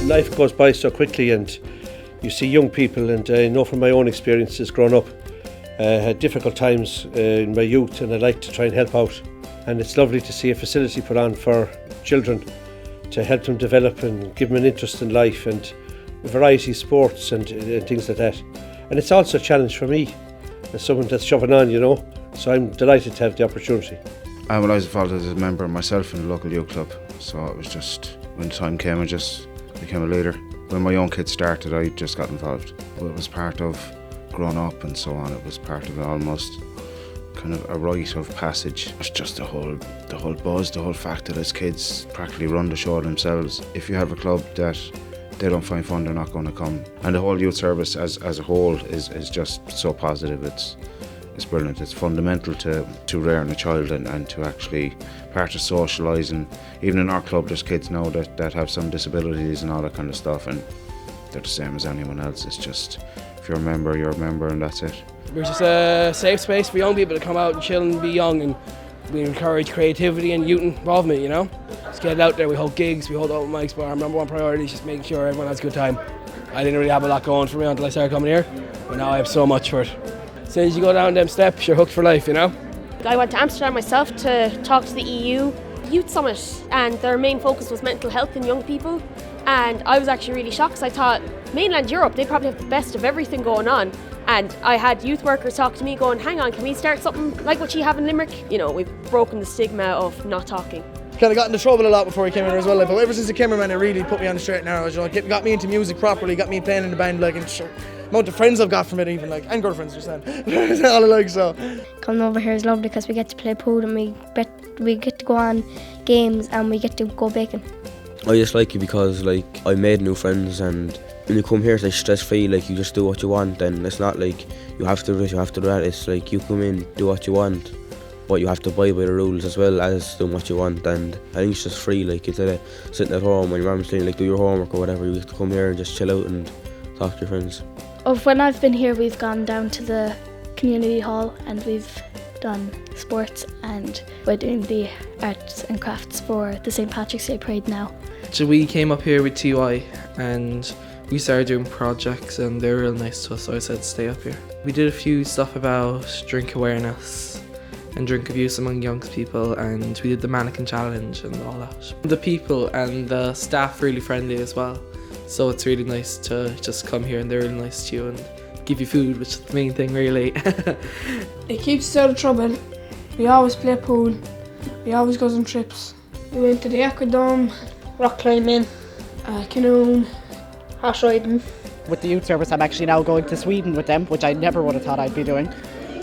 Life goes by so quickly, and you see young people, and I know from my own experiences growing up, had difficult times in my youth, and I like to try and help out. And it's lovely to see a facility put on for children to help them develop and give them an interest in life and a variety of sports and things like that. And it's also a challenge for me as someone that's shoving on, you know, so I'm delighted to have the opportunity. I was involved as a member myself in the local youth club, so it was just, when the time came, I just became a leader. When my own kids started, I just got involved. It was part of growing up and so on. It was part of almost kind of a rite of passage. It's just the whole buzz, the whole fact that as kids practically run the show themselves. If you have a club that they don't find fun, they're not going to come. And the whole youth service as a whole is just so positive. It's brilliant. It's fundamental to rearing a child and to actually part of socialising. Even in our club, there's kids now that have some disabilities and all that kind of stuff, and they're the same as anyone else. It's just, if you're a member, and that's it. We're just a safe space for young people to come out and chill and be young, and we encourage creativity and youth involvement, you know? Just get it out there. We hold gigs, we hold open mics, but our number one priority is just making sure everyone has a good time. I didn't really have a lot going for me until I started coming here, but now I have so much for it. As soon as you go down them steps, you're hooked for life, you know? I went to Amsterdam myself to talk to the EU Youth Summit, and their main focus was mental health in young people. And I was actually really shocked, because I thought mainland Europe, they probably have the best of everything going on. And I had youth workers talk to me going, hang on, can we start something like what you have in Limerick? You know, we've broken the stigma of not talking. Kind of got into trouble a lot before I came in here as well, but ever since I came here, man, it really put me on the straight and narrow. You know, got me into music properly, got me playing in the band, like, and sure, the amount of friends I've got from it, even, like, and girlfriends just then. All I like, so. Coming over here is lovely because we get to play pool and we get to go on games and we get to go baking. I just like it because, like, I made new friends, and when you come here, it's like stress-free. Like, you just do what you want, and it's not like you have to do this, you have to do that. It's like you come in, do what you want, but you have to abide by the rules as well as doing what you want. And I think it's just free. Like, instead of sitting at home when your mom's saying, like, do your homework or whatever, you get to come here and just chill out and talk to your friends. When I've been here, we've gone down to the community hall and we've done sports, and we're doing the arts and crafts for the St. Patrick's Day Parade now. So we came up here with TY and we started doing projects, and they were real nice to us, so I said stay up here. We did a few stuff about drink awareness and drink abuse among young people, and we did the mannequin challenge and all that. The people and the staff really friendly as well, so it's really nice to just come here, and they're really nice to you and give you food, which is the main thing really. It keeps us out of trouble. We always play pool, we always go on trips. We went to the Aquadome, rock climbing, canoeing, horse riding. With the youth service, I'm actually now going to Sweden with them, which I never would have thought I'd be doing.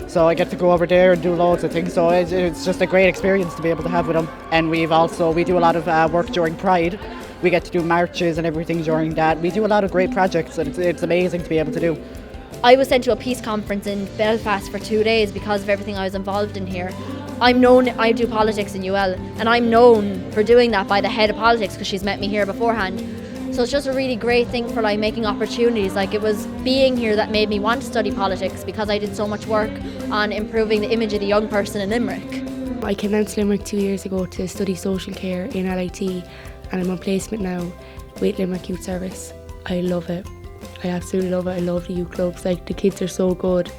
So I get to go over there and do loads of things, so it's just a great experience to be able to have with them. And we do a lot of work during Pride. We get to do marches and everything during that. We do a lot of great projects, and it's amazing to be able to do. I was sent to a peace conference in Belfast for 2 days because of everything I was involved in here. I do politics in UL, and I'm known for doing that by the head of politics because she's met me here beforehand. So it's just a really great thing for like making opportunities. Like, it was being here that made me want to study politics because I did so much work on improving the image of the young person in Limerick. I came down to Limerick 2 years ago to study social care in LIT, and I'm on placement now with Limerick Youth Service. I love it. I absolutely love it. I love the youth clubs. Like, the kids are so good.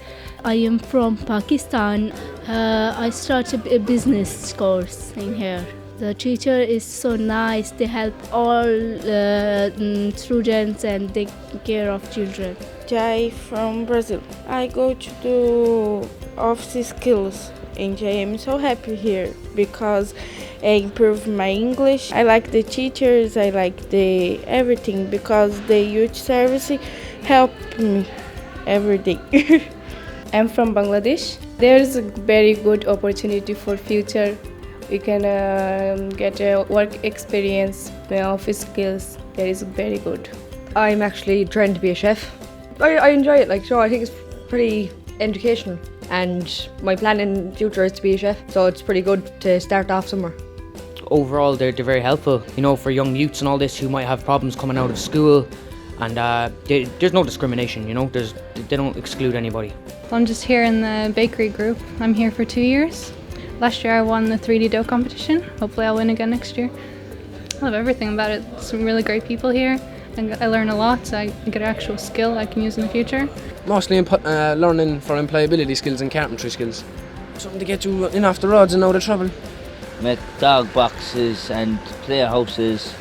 I am from Pakistan. I started a business course in here. The teacher is so nice. They help all students and take care of children. Jai from Brazil. I go to do office skills and I am so happy here because I improve my English. I like the teachers, I like the everything because the youth service help me every day. I'm from Bangladesh. There's a very good opportunity for future. We can get a work experience, office skills. That is very good. I'm actually trying to be a chef. I enjoy it. Like, sure, I think it's pretty educational, and my plan in the future is to be a chef. So it's pretty good to start off somewhere. Overall, they're very helpful. You know, for young youths and all this who might have problems coming out of school, and there's no discrimination. You know, they don't exclude anybody. I'm just here in the bakery group. I'm here for 2 years. Last year I won the 3D dough competition. Hopefully I'll win again next year. I love everything about it. Some really great people here. I learn a lot, so I get an actual skill I can use in the future. Mostly learning for employability skills and carpentry skills. Something to get you in off the roads and out of trouble. Make dog boxes and playhouses.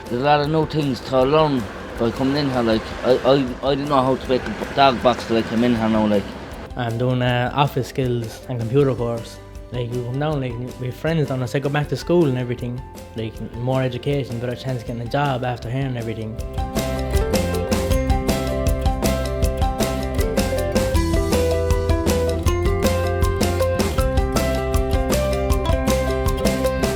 There's a lot of new things to learn by coming in here. Like I didn't know how to make a dog box till I came in here now. Like I'm doing office skills and computer course. Like you come down, like with friends down, I say go back to school and everything. Like more education, better chance of getting a job after here and everything.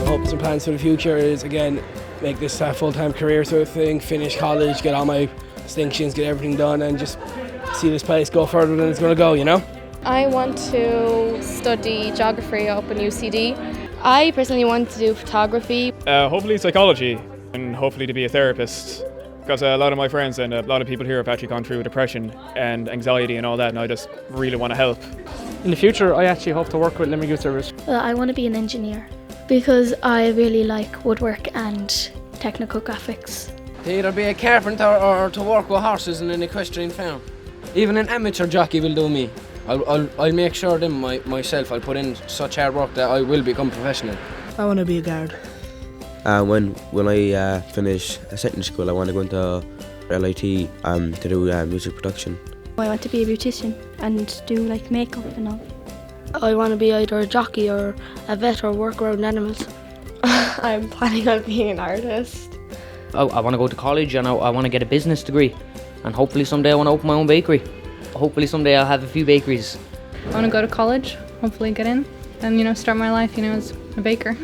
Hopes and plans for the future is, again, make this a full-time career sort of thing, finish college, get all my distinctions, get everything done, and just see this place go further than it's going to go, you know? I want to study geography up in UCD. I personally want to do photography. Hopefully psychology, and hopefully to be a therapist. Because a lot of my friends and a lot of people here have actually gone through depression and anxiety and all that, and I just really want to help. In the future, I actually hope to work with Limerick Youth Service. Well, I want to be an engineer because I really like woodwork and technical graphics. To either be a carpenter or to work with horses in an equestrian farm. Even an amateur jockey will do me. I'll make sure then myself I'll put in such hard work that I will become professional. I want to be a guard. When I finish secondary school, I want to go into LIT to do music production. I want to be a beautician and do like makeup and all. I want to be either a jockey or a vet or work around animals. I'm planning on being an artist. I want to go to college and I want to get a business degree, and hopefully someday I want to open my own bakery. Hopefully someday I'll have a few bakeries. I want to go to college, hopefully get in, and start my life, as a baker.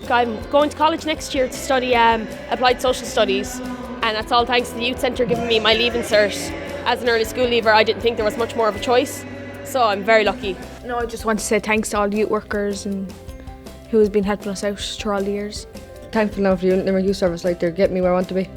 I'm going to college next year to study applied social studies, and that's all thanks to the youth centre giving me my leaving cert. As an early school leaver, I didn't think there was much more of a choice, so I'm very lucky. No, I just want to say thanks to all the youth workers and who has been helping us out through all the years. Thankful now for the Limerick Youth Service, they're getting me where I want to be.